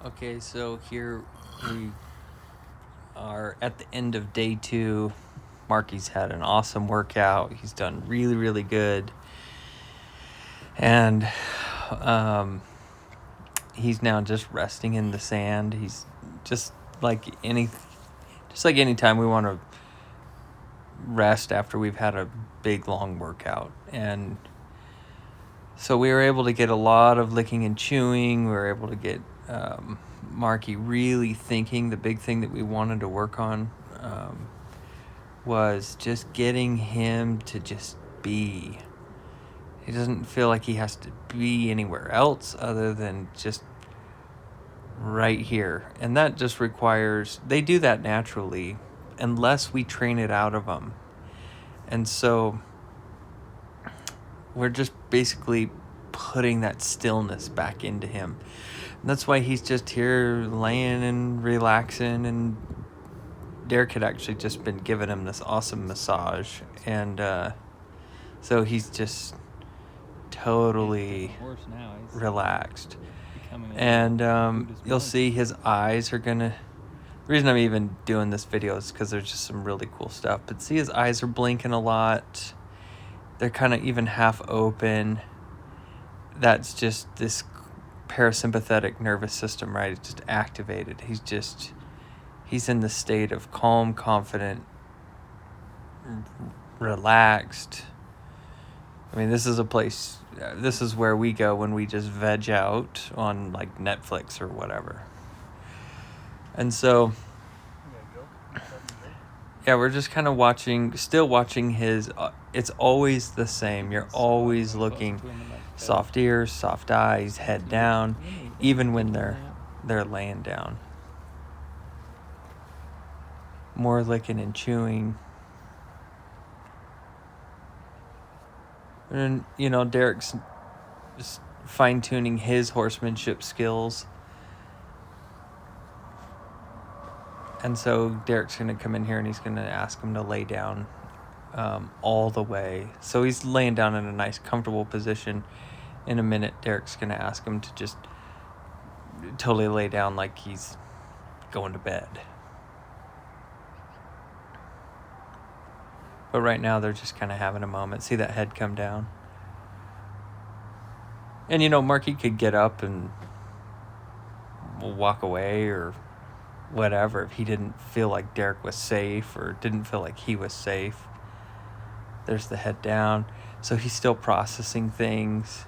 Okay, so here we are at the end of day 2. Marky's had an awesome workout. He's done really, really good. And he's now just resting in the sand. He's just like any time we want to rest after we've had a big long workout. And so we were able to get a lot of licking and chewing. We were able to get Marky really thinking. The big thing that we wanted to work on was just getting him to just be. He doesn't feel like he has to be anywhere else other than just right here. And that just requires, they do that naturally unless we train it out of them. And so we're just basically putting that stillness back into him. And that's why he's just here laying and relaxing. And Derek had actually just been giving him this awesome massage. And so he's just totally relaxed. And you'll see his eyes are gonna, the reason I'm even doing this video is because there's just some really cool stuff. But see, his eyes are blinking a lot. They're kind of even half open. That's just this parasympathetic nervous system, right? It's just activated. He's in the state of calm, confident, relaxed. I mean, this is where we go when we just veg out on like Netflix or whatever. And so, yeah, we're just kind of still watching his, it's always the same. You're always looking soft ears, soft eyes, head down, even when they're laying down. More licking and chewing. And, Derek's just fine-tuning his horsemanship skills. And so Derek's going to come in here and he's going to ask him to lay down all the way. So he's laying down in a nice, comfortable position. In a minute, Derek's going to ask him to just totally lay down like he's going to bed. But right now, they're just kind of having a moment. See that head come down? And, Marky could get up and walk away or whatever if he didn't feel like Derek was safe or didn't feel like he was safe. There's the head down. So he's still processing things.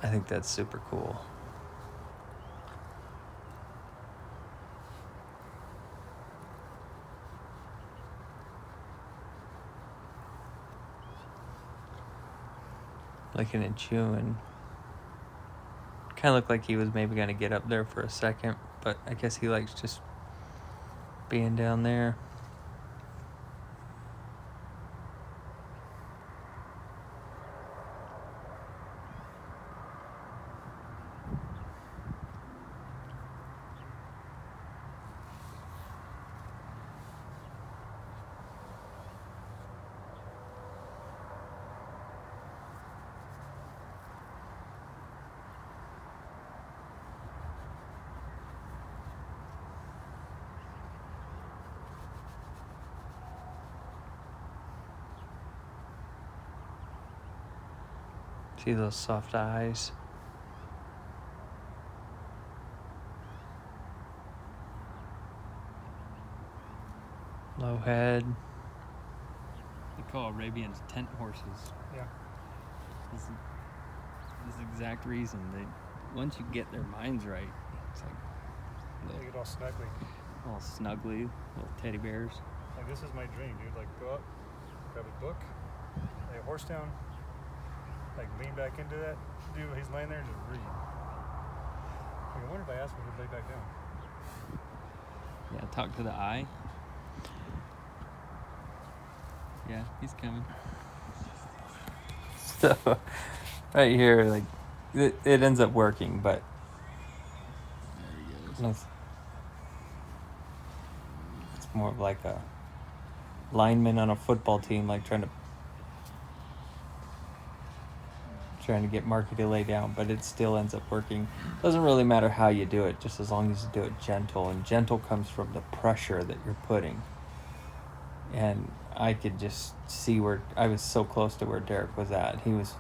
I think that's super cool. Licking and chewing. Kind of looked like he was maybe going to get up there for a second, but I guess he likes just being down there. See those soft eyes? Low head. They call Arabians tent horses. Yeah. This is the exact reason. Once you get their minds right, it's like They get all snuggly. all snuggly, little teddy bears. Like, this is my dream, dude. Like, go up, grab a book, lay a horse down, like, lean back into that dude. He's laying there and just read. Like, I wonder if I asked him to lay back down. Yeah, talk to the eye. Yeah, he's coming. So, right here, like, it ends up working, but There he goes. it's more of like a lineman on a football team, like trying trying to get Marky to lay down, but it still ends up working. Doesn't really matter how you do it, just as long as you do it gentle. And gentle comes from the pressure that you're putting. And I could just see where I was so close to where Derek was at. He was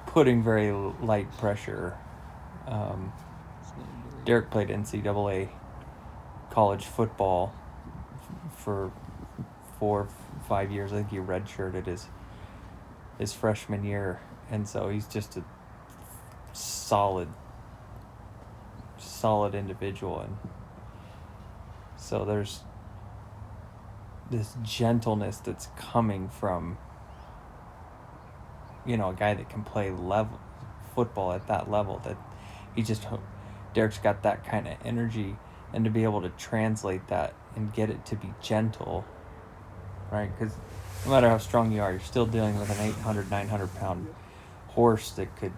putting very light pressure. Derek played NCAA college football for 4-5 years. I think he redshirted his freshman year, and so he's just a solid individual. And so there's this gentleness that's coming from, you know, a guy that can play level football at that level. That Derek's got that kind of energy, and to be able to translate that and get it to be gentle, right? Because no matter how strong you are, you're still dealing with an 800, 900 pound horse that could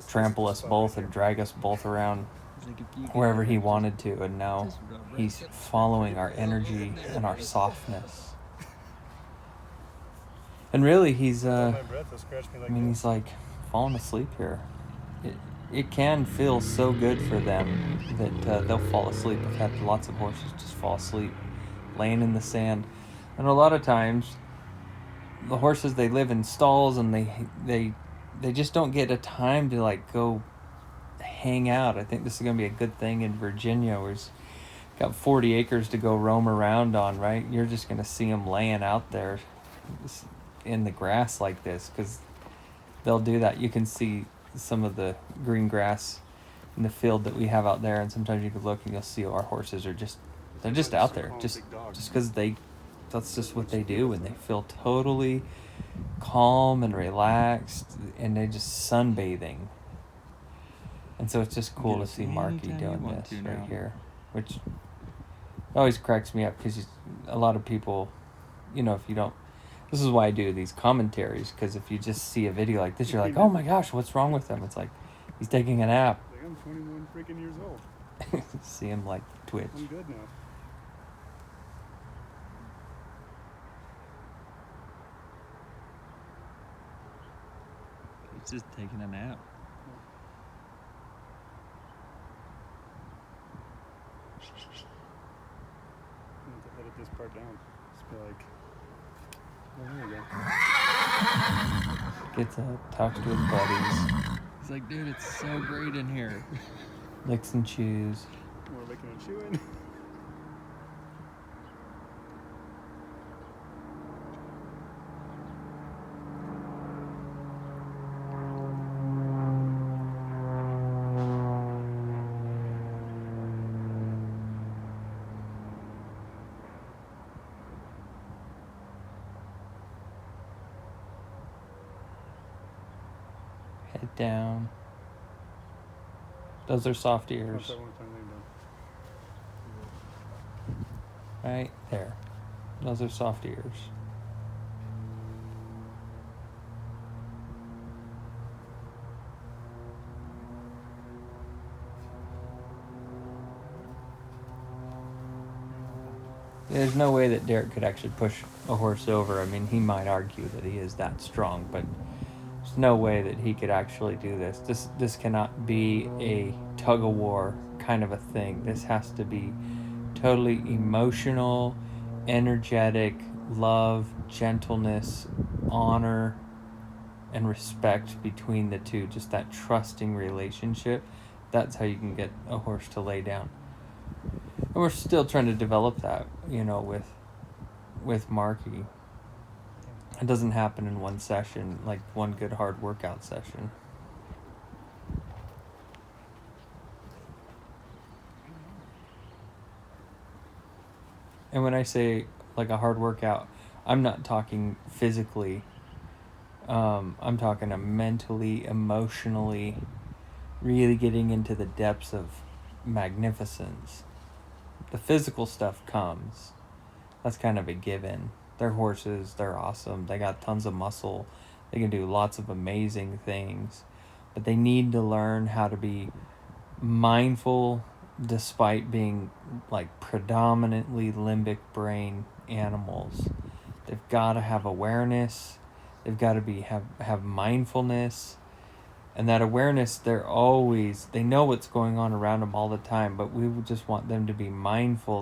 trample us both and drag us both around wherever he wanted to. And now he's following our energy and our softness. And really, he's he's like falling asleep here. It can feel so good for them that they'll fall asleep. I've had lots of horses just fall asleep laying in the sand. And a lot of times the horses, they live in stalls, and they just don't get a time to like go hang out. I think this is going to be a good thing in Virginia, where it's got 40 acres to go roam around on, right? You're just going to see them laying out there in the grass like this, because they'll do that. You can see some of the green grass in the field that we have out there, and sometimes you can look and you'll see our horses are just out there just because that's just what they do, and they feel totally calm and relaxed, and they're just sunbathing. And so it's just cool to see Marky doing this right here, which always cracks me up, because a lot of people, you know, if you don't, this is why I do these commentaries, because if you just see a video like this, you're like, oh my gosh, what's wrong with him? It's like, he's taking a nap. Like, I'm 21 freaking years old. See him like twitch. I'm good now. He's just taking a nap. I'm going to edit this part down. Just be like, oh, there we go. Gets up, talks to his buddies, He's like, dude, it's so great in here. licks and chews. More licking and chewing. Head down. Those are soft ears. Right there. Those are soft ears. There's no way that Derek could actually push a horse over. I mean, he might argue that he is that strong, but there's no way that he could actually do this. This cannot be a tug-of-war kind of a thing. This has to be totally emotional, energetic, love, gentleness, honor, and respect between the two. Just that trusting relationship. That's how you can get a horse to lay down. And we're still trying to develop that, you know, with Marky. It doesn't happen in one session, like one good hard workout session. And when I say like a hard workout, I'm not talking physically. I'm talking mentally, emotionally, really getting into the depths of magnificence. The physical stuff comes. That's kind of a given. They're horses, they're awesome, they got tons of muscle, they can do lots of amazing things, but they need to learn how to be mindful despite being like predominantly limbic brain animals. They've got to have awareness, they've got to have mindfulness, And that awareness, they know what's going on around them all the time, but we just want them to be mindful